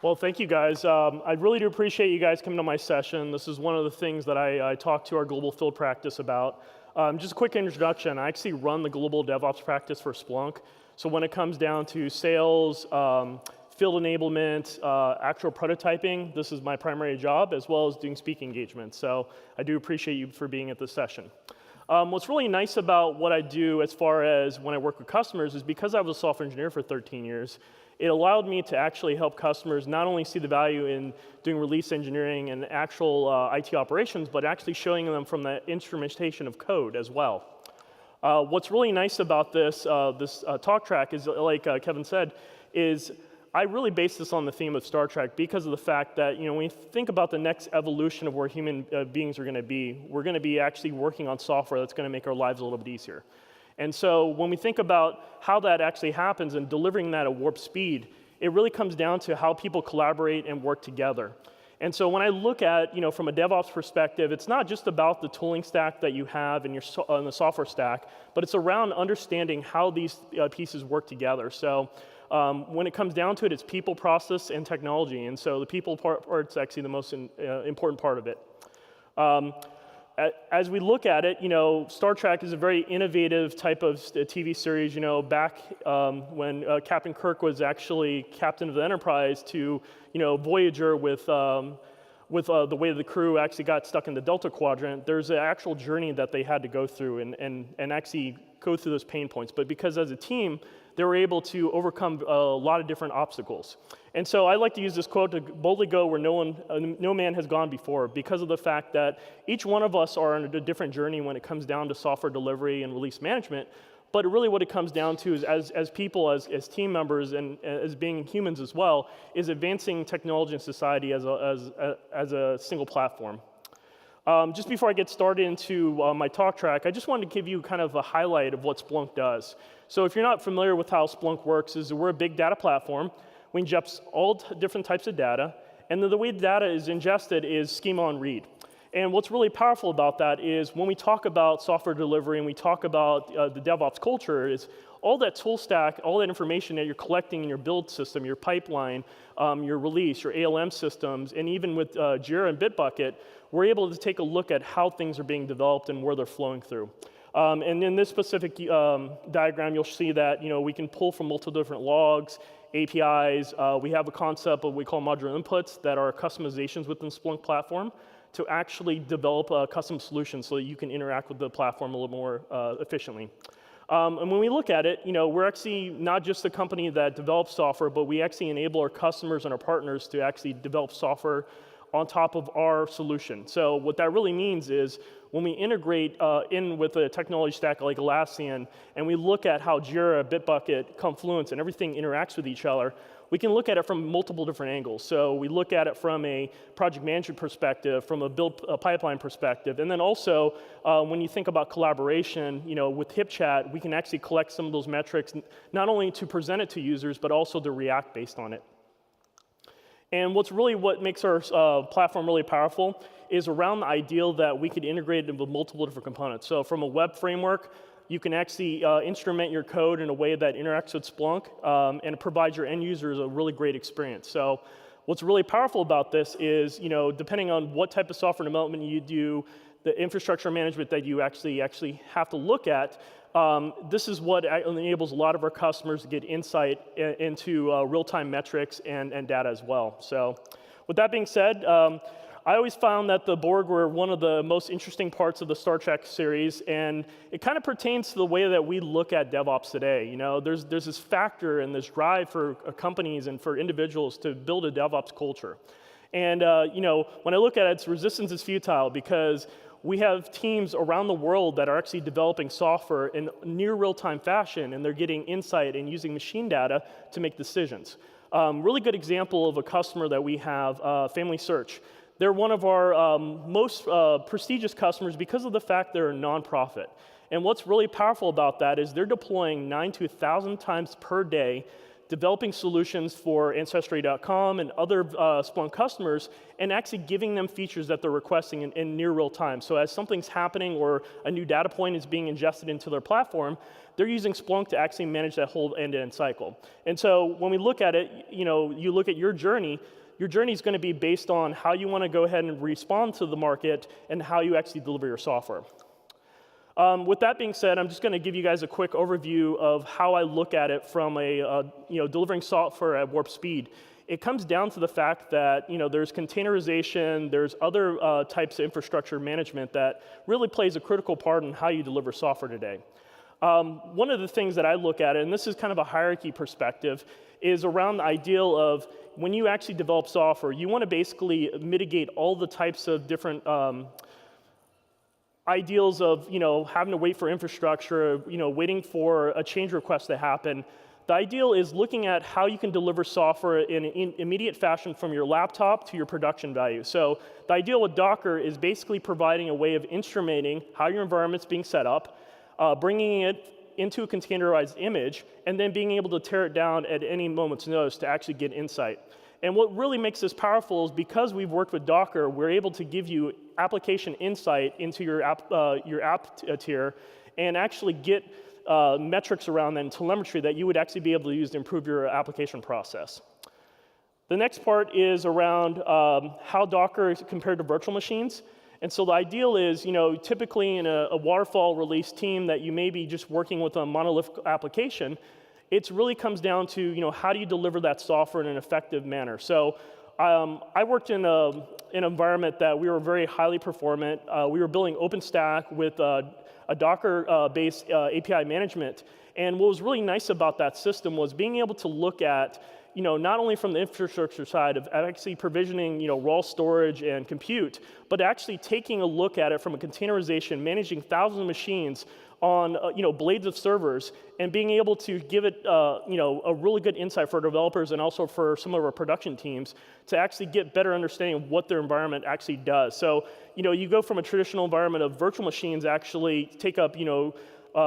Well, thank you guys. I really do appreciate you guys coming to my session. This is one of the things that I talk to our global field practice about. Just a quick introduction. I actually run the global DevOps practice for Splunk. So when it comes down to sales, field enablement, actual prototyping, this is my primary job, as well as doing speaking engagements. So I do appreciate you for being at this session. What's really nice about what I do as far as when I work with customers is because I was a software engineer for 13 years, it allowed me to actually help customers not only see the value in doing release engineering and actual IT operations, but actually showing them from the instrumentation of code as well. What's really nice about this talk track is, like Kevin said, is I really base this on the theme of Star Trek because of the fact that, when you think about the next evolution of where human beings are going to be, we're going to be actually working on software that's going to make our lives a little bit easier. And so when we think about how that actually happens and delivering that at warp speed, it really comes down to how people collaborate and work together. And so when I look at, from a DevOps perspective, it's not just about the tooling stack that you have in the software stack, but it's around understanding how these pieces work together. So when it comes down to it, it's people, process, and technology. And so the people part's actually the most important part of it. As we look at it, Star Trek is a very innovative type of TV series. Back when Captain Kirk was actually captain of the Enterprise to, Voyager with the way the crew actually got stuck in the Delta Quadrant, there's an actual journey that they had to go through and actually go through those pain points. But because as a team, they were able to overcome a lot of different obstacles. And so I like to use this quote to boldly go where no man has gone before, because of the fact that each one of us are on a different journey when it comes down to software delivery and release management. But really what it comes down to is as people, as team members, and as being humans as well, is advancing technology and society as a single platform. Just before I get started into my talk track, I just wanted to give you kind of a highlight of what Splunk does. So if you're not familiar with how Splunk works, is we're a big data platform. We ingest all different types of data, and then the way the data is ingested is schema on read. And what's really powerful about that is when we talk about software delivery and we talk about the DevOps culture, is all that tool stack, all that information that you're collecting in your build system, your pipeline, your release, your ALM systems, and even with JIRA and Bitbucket, we're able to take a look at how things are being developed and where they're flowing through. And in this specific diagram, you'll see that we can pull from multiple different logs, APIs. We have a concept of what we call modular inputs that are customizations within Splunk platform to actually develop a custom solution so that you can interact with the platform a little more efficiently. And when we look at it, we're actually not just a company that develops software, but we actually enable our customers and our partners to actually develop software on top of our solution. So what that really means is when we integrate in with a technology stack like Atlassian, and we look at how JIRA, Bitbucket, Confluence, and everything interacts with each other, we can look at it from multiple different angles. So we look at it from a project management perspective, from a build pipeline perspective, and then also when you think about collaboration, with HipChat, we can actually collect some of those metrics, not only to present it to users, but also to react based on it. And what makes our platform really powerful is around the ideal that we could integrate it with multiple different components. So from a web framework, you can actually instrument your code in a way that interacts with Splunk, and it provides your end users a really great experience. So what's really powerful about this is, depending on what type of software development you do, the infrastructure management that you actually have to look at, this is what enables a lot of our customers to get insight into real-time metrics and data as well. So with that being said, I always found that the Borg were one of the most interesting parts of the Star Trek series, and it kind of pertains to the way that we look at DevOps today. There's this factor and this drive for companies and for individuals to build a DevOps culture. And when I look at it, it's resistance is futile, because we have teams around the world that are actually developing software in near real-time fashion, and they're getting insight and using machine data to make decisions. Really good example of a customer that we have, Family Search. They're one of our most prestigious customers because of the fact they're a nonprofit. And what's really powerful about that is they're deploying 9 to 1,000 times per day developing solutions for Ancestry.com and other Splunk customers, and actually giving them features that they're requesting in near real time. So as something's happening or a new data point is being ingested into their platform, they're using Splunk to actually manage that whole end-to-end cycle. And so when we look at it, you look at your journey is going to be based on how you want to go ahead and respond to the market and how you actually deliver your software. With that being said, I'm just going to give you guys a quick overview of how I look at it from delivering software at warp speed. It comes down to the fact that there's containerization, there's other types of infrastructure management that really plays a critical part in how you deliver software today. One of the things that I look at, and this is kind of a hierarchy perspective, is around the ideal of when you actually develop software, you want to basically mitigate all the types of different ideals of having to wait for infrastructure, waiting for a change request to happen. The ideal is looking at how you can deliver software in an immediate fashion from your laptop to your production value. So the ideal with Docker is basically providing a way of instrumenting how your environment's being set up, bringing it into a containerized image, and then being able to tear it down at any moment's notice to actually get insight. And what really makes this powerful is because we've worked with Docker, we're able to give you application insight into your app tier and actually get metrics around that and telemetry that you would actually be able to use to improve your application process. The next part is around how Docker is compared to virtual machines. And so the ideal is, typically in a waterfall release team that you may be just working with a monolithic application, it really comes down to, how do you deliver that software in an effective manner? So I worked in an environment that we were very highly performant. We were building OpenStack with a Docker-based API management. And what was really nice about that system was being able to look at, not only from the infrastructure side of actually provisioning, raw storage and compute, but actually taking a look at it from a containerization, managing thousands of machines on, blades of servers, and being able to give it, a really good insight for developers and also for some of our production teams to actually get better understanding of what their environment actually does. So, you go from a traditional environment of virtual machines actually take up,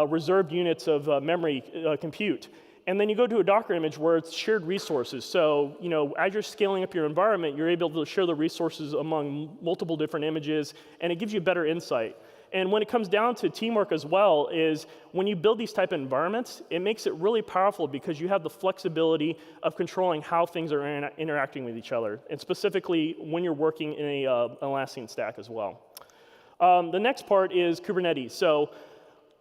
reserved units of memory compute. And then you go to a Docker image where it's shared resources. So, as you're scaling up your environment, you're able to share the resources among multiple different images, and it gives you better insight. And when it comes down to teamwork as well, is when you build these type of environments, it makes it really powerful because you have the flexibility of controlling how things are interacting with each other, and specifically when you're working in an Atlassian stack as well. The next part is Kubernetes. So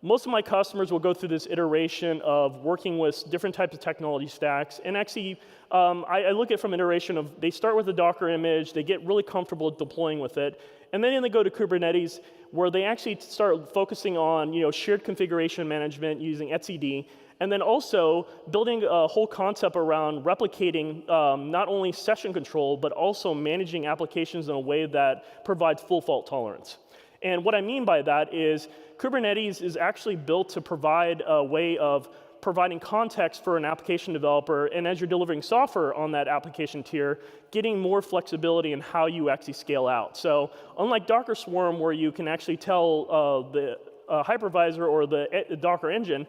most of my customers will go through this iteration of working with different types of technology stacks. And actually, I look at it from an iteration of they start with a Docker image, they get really comfortable deploying with it, and then they go to Kubernetes, where they actually start focusing on shared configuration management using etcd, and then also building a whole concept around replicating not only session control, but also managing applications in a way that provides full fault tolerance. And what I mean by that is Kubernetes is actually built to provide a way of providing context for an application developer, and as you're delivering software on that application tier, getting more flexibility in how you actually scale out. So unlike Docker Swarm, where you can actually tell the hypervisor or the Docker engine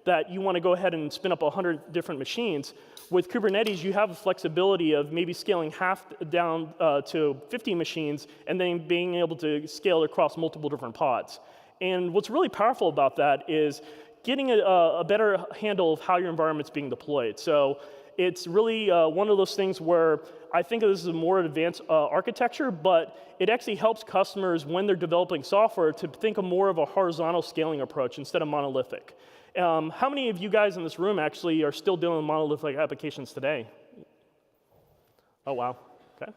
that you want to go ahead and spin up 100 different machines, with Kubernetes, you have the flexibility of maybe scaling half down to 50 machines and then being able to scale across multiple different pods. And what's really powerful about that is getting a better handle of how your environment's being deployed. So it's really one of those things where I think this is a more advanced architecture, but it actually helps customers when they're developing software to think of more of a horizontal scaling approach instead of monolithic. How many of you guys in this room actually are still dealing with monolithic applications today? Oh, wow. Okay.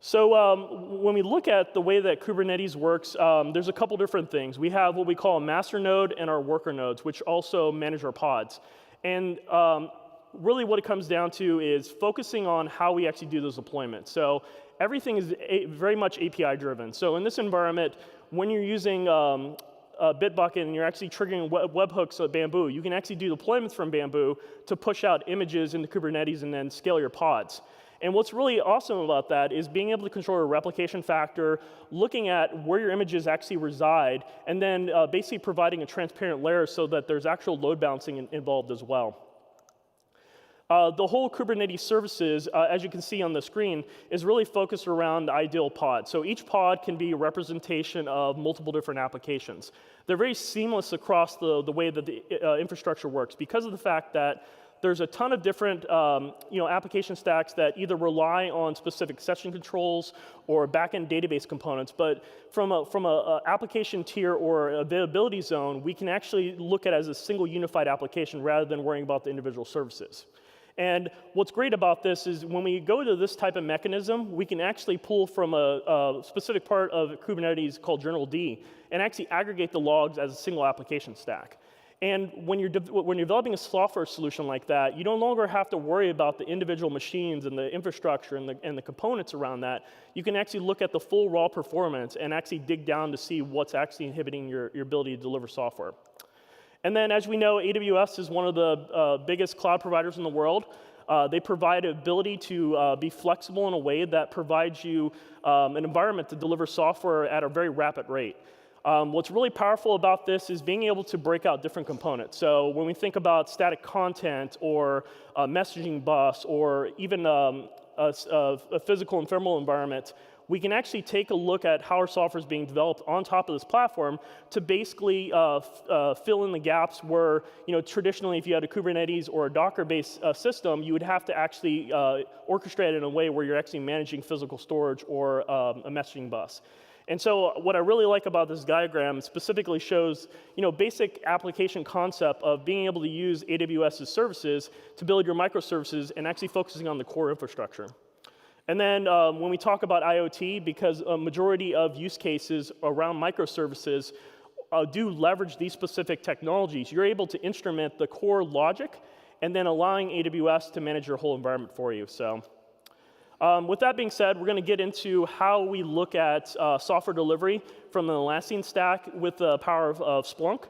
So when we look at the way that Kubernetes works, there's a couple different things. We have what we call a master node and our worker nodes, which also manage our pods. And really what it comes down to is focusing on how we actually do those deployments. So everything is very much API driven. So in this environment, when you're using Bitbucket and you're actually triggering webhooks of Bamboo, you can actually do deployments from Bamboo to push out images into Kubernetes and then scale your pods. And what's really awesome about that is being able to control a replication factor, looking at where your images actually reside, and then basically providing a transparent layer so that there's actual load balancing involved as well. The whole Kubernetes services, as you can see on the screen, is really focused around the ideal pod. So each pod can be a representation of multiple different applications. They're very seamless across the way that the infrastructure works because of the fact that there's a ton of different application stacks that either rely on specific session controls or backend database components. But from a application tier or availability zone, we can actually look at it as a single unified application rather than worrying about the individual services. And what's great about this is when we go to this type of mechanism, we can actually pull from a specific part of Kubernetes called Journal D and actually aggregate the logs as a single application stack. And when you're developing a software solution like that, you no longer have to worry about the individual machines and the infrastructure and the components around that. You can actually look at the full raw performance and actually dig down to see what's actually inhibiting your ability to deliver software. And then, as we know, AWS is one of the biggest cloud providers in the world. They provide an ability to be flexible in a way that provides you an environment to deliver software at a very rapid rate. What's really powerful about this is being able to break out different components. So when we think about static content or a messaging bus or even a physical and thermal environment, we can actually take a look at how our software is being developed on top of this platform to basically fill in the gaps where, traditionally if you had a Kubernetes or a Docker-based system, you would have to actually orchestrate it in a way where you're actually managing physical storage or a messaging bus. And so what I really like about this diagram specifically shows, basic application concept of being able to use AWS's services to build your microservices and actually focusing on the core infrastructure. And then when we talk about IoT, because a majority of use cases around microservices do leverage these specific technologies, you're able to instrument the core logic and then allowing AWS to manage your whole environment for you. So with that being said, we're going to get into how we look at software delivery from the Atlassian stack with the power of Splunk.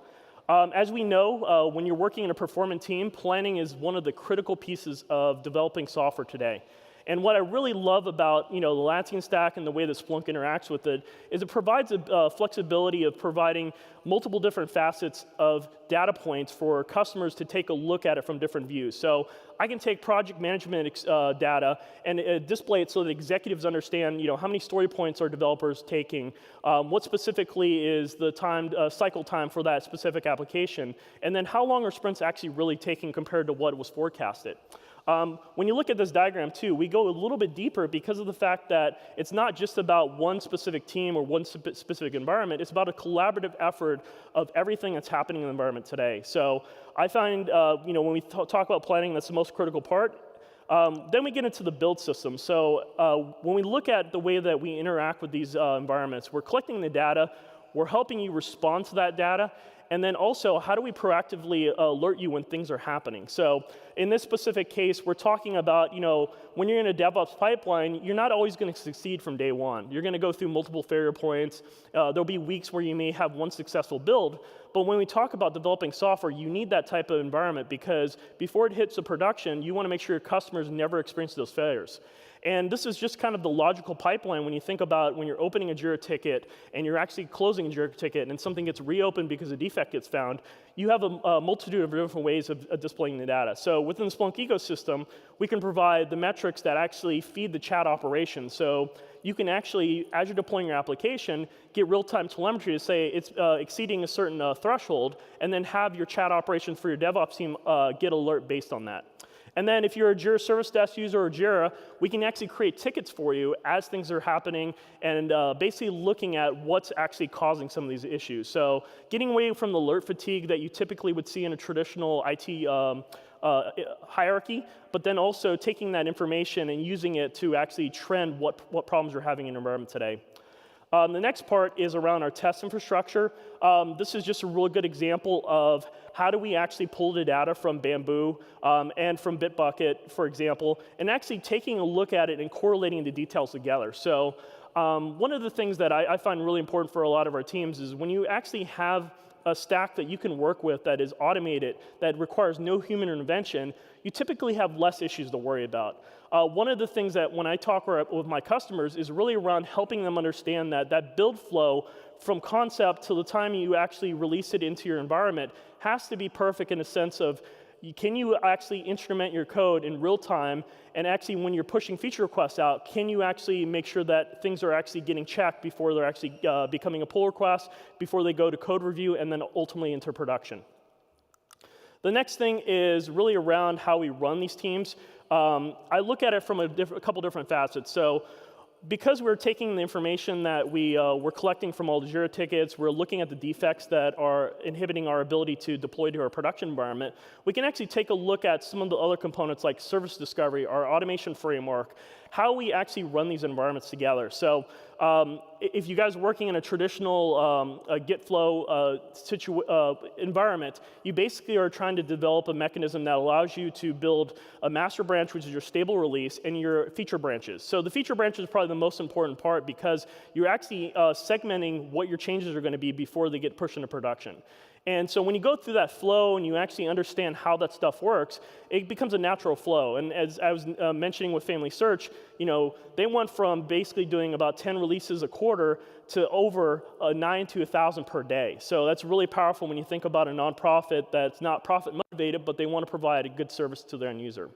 As we know, when you're working in a performant team, planning is one of the critical pieces of developing software today. And what I really love about the Atlassian stack and the way that Splunk interacts with it is it provides a flexibility of providing multiple different facets of data points for customers to take a look at it from different views. So I can take project management data and display it so that executives understand how many story points are developers taking, what specifically is the cycle time for that specific application, and then how long are sprints actually really taking compared to what was forecasted. When you look at this diagram too, we go a little bit deeper because of the fact that it's not just about one specific team or one specific environment, it's about a collaborative effort of everything that's happening in the environment today. So I find, when we talk about planning, that's the most critical part. Then we get into the build system. So when we look at the way that we interact with these environments, we're collecting the data, we're helping you respond to that data, and then also, how do we proactively alert you when things are happening? So in this specific case, we're talking about, when you're in a DevOps pipeline, you're not always going to succeed from day one. You're going to go through multiple failure points. There'll be weeks where you may have one successful build. But when we talk about developing software, you need that type of environment because before it hits the production, you want to make sure your customers never experience those failures. And this is just kind of the logical pipeline when you think about when you're opening a JIRA ticket and you're actually closing a JIRA ticket and something gets reopened because a defect gets found, you have a multitude of different ways of displaying the data. So within the Splunk ecosystem, we can provide the metrics that actually feed the chat operation. So you can actually, as you're deploying your application, get real-time telemetry to say it's exceeding a certain threshold, and then have your chat operation for your DevOps team get alert based on that. And then if you're a JIRA Service Desk user or JIRA, we can actually create tickets for you as things are happening and basically looking at what's actually causing some of these issues. So getting away from the alert fatigue that you typically would see in a traditional IT hierarchy, but then also taking that information and using it to actually trend what problems you're having in your environment today. The next part is around our test infrastructure. This is just a really good example of how do we actually pull the data from Bamboo and from Bitbucket, for example, and actually taking a look at it and correlating the details together. So one of the things that I find really important for a lot of our teams is when you actually have a stack that you can work with that is automated, that requires no human intervention, you typically have less issues to worry about. One of the things that when I talk with my customers is really around helping them understand that build flow from concept to the time you actually release it into your environment has to be perfect in a sense of Can you actually instrument your code in real time, and actually when you're pushing feature requests out, can you actually make sure that things are actually getting checked before they're actually becoming a pull request, before they go to code review, and then ultimately into production? The next thing is really around how we run these teams. I look at it from a couple different facets. So because we're taking the information that we're collecting from all the JIRA tickets, we're looking at the defects that are inhibiting our ability to deploy to our production environment, we can actually take a look at some of the other components like service discovery, our automation framework, how we actually run these environments together. So if you guys are working in a traditional Git flow environment, you basically are trying to develop a mechanism that allows you to build a master branch, which is your stable release, and your feature branches. So the feature branch is probably the most important part because you're actually segmenting what your changes are going to be before they get pushed into production. And so when you go through that flow and you actually understand how that stuff works, it becomes a natural flow. And as I was mentioning with Family Search, they went from basically doing about 10 releases a quarter to over 9 to 1,000 per day. So that's really powerful when you think about a nonprofit that's not profit motivated, but they want to provide a good service to their end user.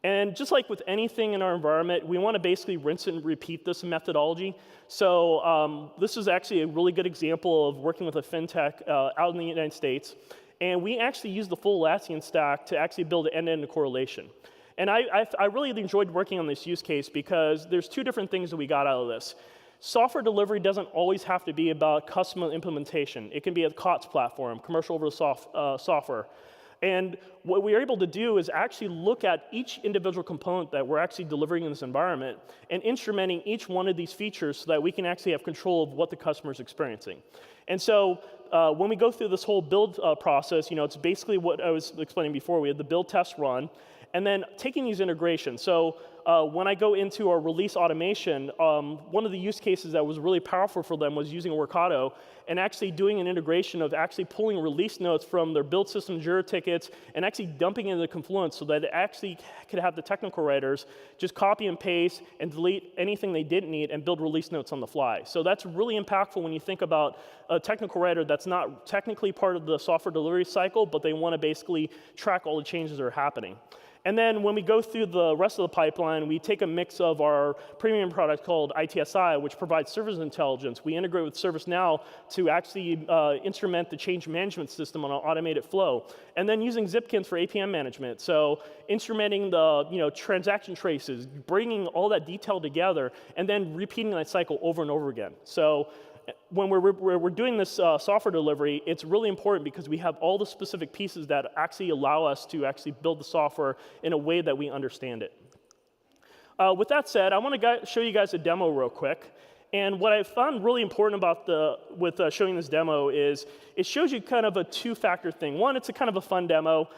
And just like with anything in our environment, we want to basically rinse and repeat this methodology. So this is actually a really good example of working with a fintech out in the United States. And we actually use the full Atlassian stack to actually build an end-to-end correlation. And I really enjoyed working on this use case because there's two different things that we got out of this. Software delivery doesn't always have to be about custom implementation. It can be a COTS platform, commercial over the software. And what we are able to do is actually look at each individual component that we're actually delivering in this environment and instrumenting each one of these features so that we can actually have control of what the customer is experiencing. And so when we go through this whole build process, it's basically what I was explaining before. We had the build test run, and then taking these integrations. So when I go into our release automation, one of the use cases that was really powerful for them was using Workato and actually doing an integration of actually pulling release notes from their build system JIRA tickets and actually dumping it into Confluence so that it actually could have the technical writers just copy and paste and delete anything they didn't need and build release notes on the fly. So that's really impactful when you think about a technical writer that's not technically part of the software delivery cycle, but they want to basically track all the changes that are happening. And then when we go through the rest of the pipeline, we take a mix of our premium product called ITSI, which provides service intelligence. We integrate with ServiceNow to actually instrument the change management system on an automated flow. And then using Zipkins for APM management. So instrumenting the transaction traces, bringing all that detail together, and then repeating that cycle over and over again. So when we're doing this software delivery, it's really important because we have all the specific pieces that actually allow us to actually build the software in a way that we understand it. With that said, I want to show you guys a demo real quick. And what I found really important about with showing this demo is it shows you kind of a two-factor thing. One, it's a kind of a fun demo.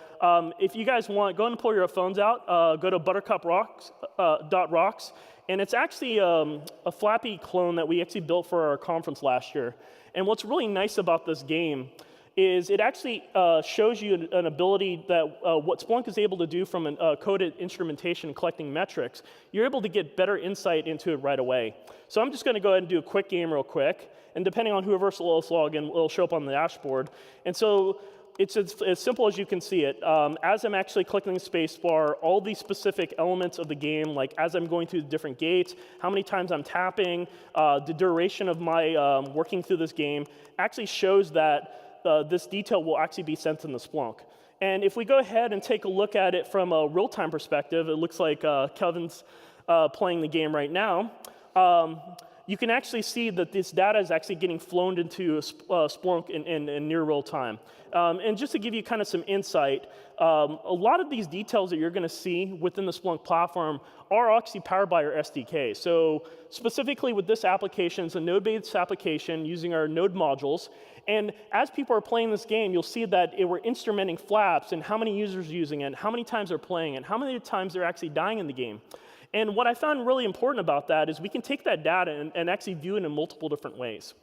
If you guys want, go ahead and pull your phones out. Go to buttercup.rocks. And it's actually a Flappy clone that we actually built for our conference last year. And what's really nice about this game is it actually shows you an ability that what Splunk is able to do from a coded instrumentation collecting metrics, you're able to get better insight into it right away. So I'm just going to go ahead and do a quick game real quick. And depending on whoever's log in, it'll show up on the dashboard. And so it's as simple as you can see it. As I'm actually clicking the space bar, all these specific elements of the game, like as I'm going through the different gates, how many times I'm tapping, the duration of my working through this game, actually shows that this detail will actually be sent in the Splunk. And if we go ahead and take a look at it from a real-time perspective, it looks like Kevin's playing the game right now. You can actually see that this data is actually getting flown into Splunk in near real time. And just to give you kind of some insight, a lot of these details that you're going to see within the Splunk platform are actually powered by our SDK. So specifically with this application, it's a node-based application using our node modules. And as people are playing this game, you'll see that we're instrumenting flaps and how many users are using it, how many times they're playing it, how many times they're actually dying in the game. And what I found really important about that is we can take that data and actually view it in multiple different ways.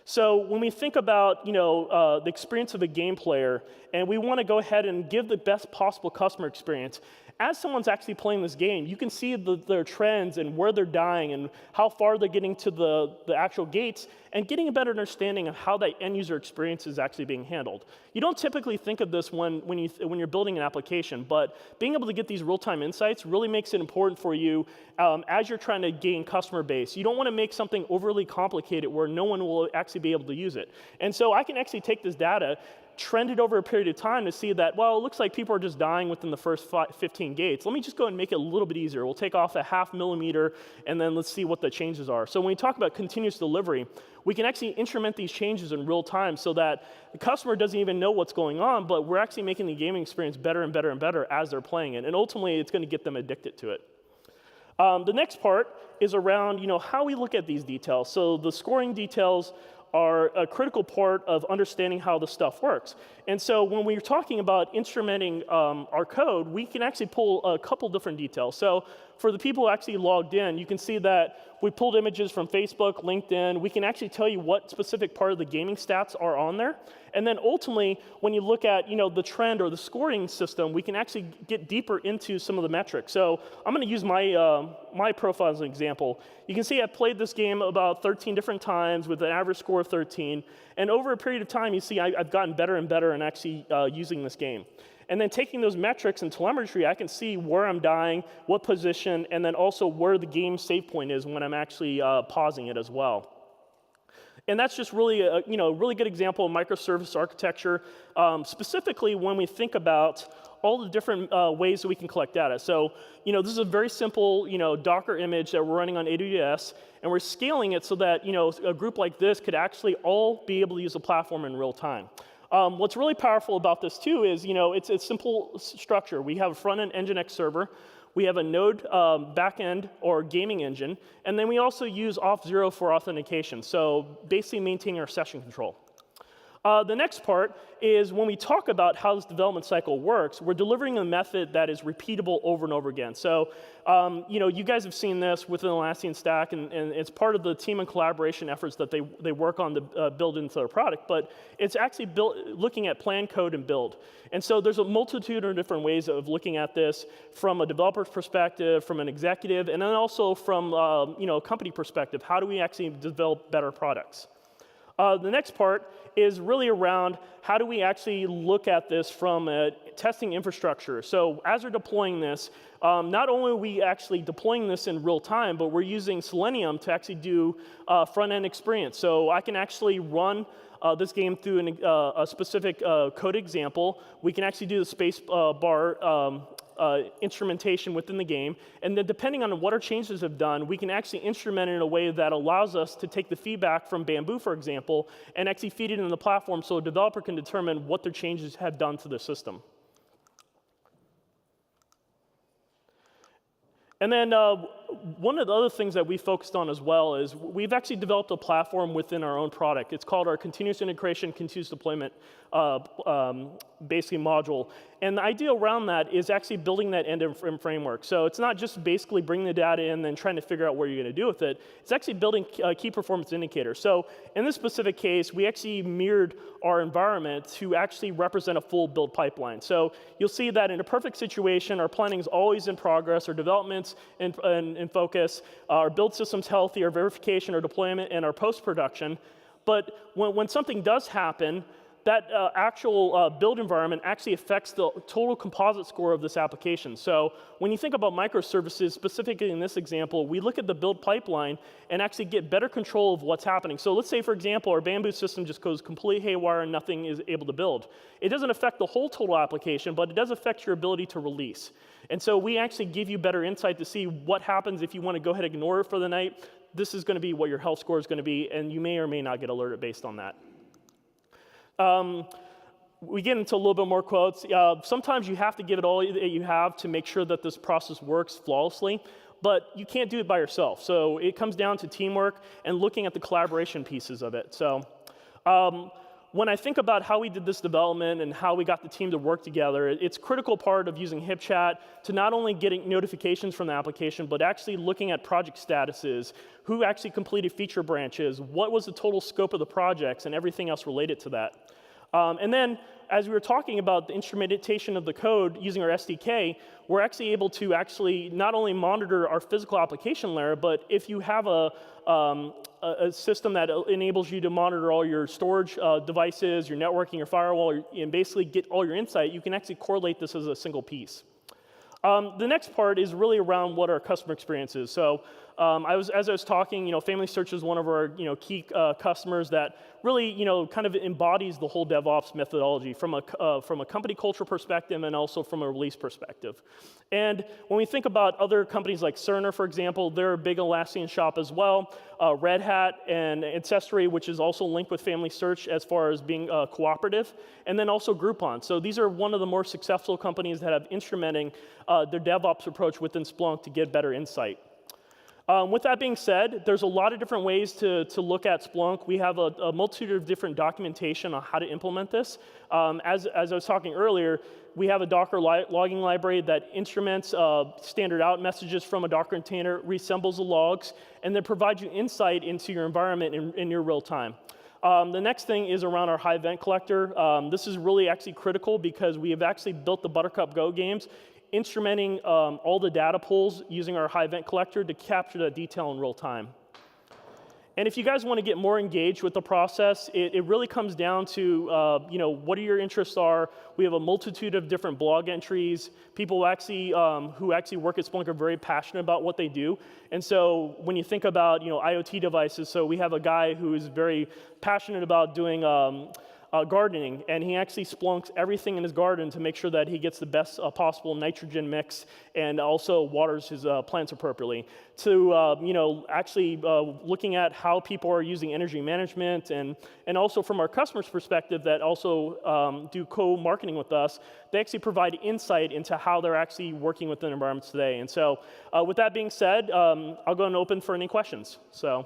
So when we think about the experience of a game player, and we want to go ahead and give the best possible customer experience, As someone's actually playing this game, you can see their trends and where they're dying and how far they're getting to the actual gates and getting a better understanding of how that end user experience is actually being handled. You don't typically think of this when you're building an application, but being able to get these real-time insights really makes it important for you as you're trying to gain customer base. You don't want to make something overly complicated where no one will actually be able to use it. And so I can actually take this data, trend it over a period of time to see that, well, it looks like people are just dying within the first 15 gates. Let me just go and make it a little bit easier. We'll take off a 0.5 millimeter, and then let's see what the changes are. So when we talk about continuous delivery, we can actually instrument these changes in real time so that the customer doesn't even know what's going on, but we're actually making the gaming experience better and better and better as they're playing it. And ultimately, it's going to get them addicted to it. The next part is around how we look at these details. So the scoring details are a critical part of understanding how the stuff works. And so when we're talking about instrumenting our code, we can actually pull a couple different details. So for the people who actually logged in, you can see that we pulled images from Facebook, LinkedIn. We can actually tell you what specific part of the gaming stats are on there. And then ultimately, when you look at the trend or the scoring system, we can actually get deeper into some of the metrics. So I'm going to use my profile as an example. You can see I've played this game about 13 different times with an average score of 13. And over a period of time, you see I've gotten better and better in actually using this game. And then taking those metrics and telemetry, I can see where I'm dying, what position, and then also where the game save point is when I'm actually pausing it as well. And that's just really a really good example of microservice architecture, specifically when we think about all the different ways that we can collect data. So this is a very simple Docker image that we're running on AWS, and we're scaling it so that a group like this could actually all be able to use the platform in real time. What's really powerful about this too is it's a simple structure. We have a front-end Nginx server. We have a node backend or gaming engine, and then we also use Auth0 for authentication, so basically maintaining our session control. The next part is when we talk about how this development cycle works, we're delivering a method that is repeatable over and over again. So, you guys have seen this within the Atlassian stack, and it's part of the team and collaboration efforts that they work on to build into their product. But it's actually looking at plan, code, and build. And so there's a multitude of different ways of looking at this from a developer's perspective, from an executive, and then also from a company perspective. How do we actually develop better products? The next part is really around how do we actually look at this from a testing infrastructure. So as we're deploying this, not only are we actually deploying this in real time, but we're using Selenium to actually do front-end experience. So I can actually run this game through a specific code example. We can actually do the space bar instrumentation within the game, and then depending on what our changes have done, we can actually instrument it in a way that allows us to take the feedback from Bamboo, for example, and actually feed it into the platform so a developer can determine what their changes have done to the system. And then one of the other things that we focused on as well is we've actually developed a platform within our own product. It's called our continuous integration, continuous deployment basically module. And the idea around that is actually building that end-to-end framework. So it's not just basically bringing the data in and then trying to figure out what you're going to do with it. It's actually building key performance indicators. So in this specific case, we actually mirrored our environment to actually represent a full build pipeline. So you'll see that in a perfect situation, our planning is always in progress, our development's in focus, our build system's healthy, our verification, our deployment, and our post-production. But when something does happen, that actual build environment actually affects the total composite score of this application. So when you think about microservices, specifically in this example, we look at the build pipeline and actually get better control of what's happening. So let's say, for example, our Bamboo system just goes completely haywire and nothing is able to build. It doesn't affect the whole total application, but it does affect your ability to release. And so we actually give you better insight to see what happens if you want to go ahead and ignore it for the night. This is going to be what your health score is going to be, and you may or may not get alerted based on that. We get into a little bit more quotes. Sometimes you have to give it all that you have to make sure that this process works flawlessly, but you can't do it by yourself. So it comes down to teamwork and looking at the collaboration pieces of it. So when I think about how we did this development and how we got the team to work together, it's a critical part of using HipChat to not only getting notifications from the application, but actually looking at project statuses, who actually completed feature branches, what was the total scope of the projects, and everything else related to that. And then as we were talking about the instrumentation of the code using our SDK, we're actually able to not only monitor our physical application layer, but if you have a system that enables you to monitor all your storage devices, your networking, your firewall, and basically get all your insight, you can actually correlate this as a single piece. The next part is really around what our customer experience is. So as I was talking, Family Search is one of our key customers that really kind of embodies the whole DevOps methodology from a company culture perspective and also from a release perspective. And when we think about other companies like Cerner, for example, they're a big Atlassian shop as well. Red Hat and Ancestry, which is also linked with Family Search as far as being cooperative, and then also Groupon. So these are one of the more successful companies that have instrumenting their DevOps approach within Splunk to get better insight. With that being said, there's a lot of different ways to look at Splunk. We have a multitude of different documentation on how to implement this. As I was talking earlier, we have a Docker logging library that instruments standard out messages from a Docker container, reassembles the logs, and then provides you insight into your environment in your real time. The next thing is around our high event collector. This is really actually critical because we have actually built the Buttercup Go games instrumenting all the data pools using our high event collector to capture that detail in real time. And if you guys want to get more engaged with the process, it really comes down to what your interests are. We have a multitude of different blog entries. People who actually work at Splunk are very passionate about what they do. And so when you think about IoT devices, so we have a guy who is very passionate about doing gardening, and he actually Splunks everything in his garden to make sure that he gets the best possible nitrogen mix and also waters his plants appropriately. To actually looking at how people are using energy management, and also from our customers' perspective that also do co-marketing with us, they actually provide insight into how they're actually working within environments today. And so with that being said, I'll go and open for any questions. So.